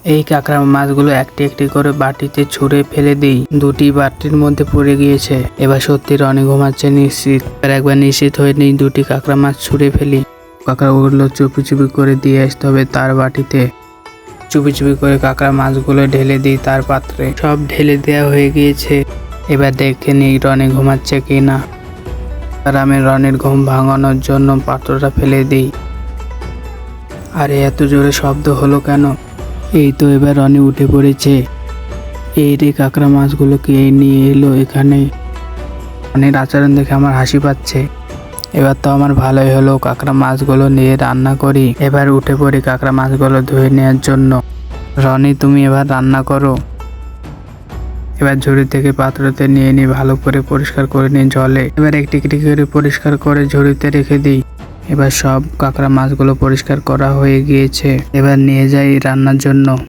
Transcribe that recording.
এই কাঁকড়া মাছগুলো একটি একটি করে বাটিতে ছুঁড়ে ফেলে দিই। দুটি বাটির মধ্যে পড়ে গিয়েছে। এবার সত্যি রনি ঘুমাচ্ছে নিশ্চিত। এবার একবার নিশ্চিত হয়ে নিই, দুটি কাঁকড়া মাছ ছুঁড়ে ফেলি। কাঁকড়াগুলো চুপি চুপি করে দিয়ে আসতে হবে তার বাটিতে। চুপি চুপি করে কাঁকড়া মাছগুলো ঢেলে দিই তার পাত্রে। সব ঢেলে দেওয়া হয়ে গিয়েছে। এবার দেখে নিই রনি ঘুমাচ্ছে কিনা। আর আমি রনির ঘুম ভাঙানোর জন্য পাত্রটা ফেলে দিই। আরে এত জোরে শব্দ হলো কেন? এই তো এবার রনি উঠে পড়েছে। এই রে, কাঁকড়া মাছগুলো কে নিয়ে এলো এখানে? রনির আচরণ দেখে আমার হাসি পাচ্ছে। এবার তো আমার ভালোই হলো, কাঁকড়া মাছগুলো নিয়ে রান্না করি। এবার উঠে পড়ি কাঁকড়া মাছগুলো ধুয়ে নেওয়ার জন্য। রনি, তুমি এবার রান্না করো। এবার ঝুড়ি থেকে পাত্রতে নিয়ে নিই, ভালো করে পরিষ্কার করে নিই জলে। এবার একটি একটি করে পরিষ্কার করে ঝুড়িতে রেখে দিই। এবার সব কাঁকড়া মাছগুলো পরিষ্কার করা হয়ে গিয়েছে। এবার নিয়ে যাই রান্নার জন্য।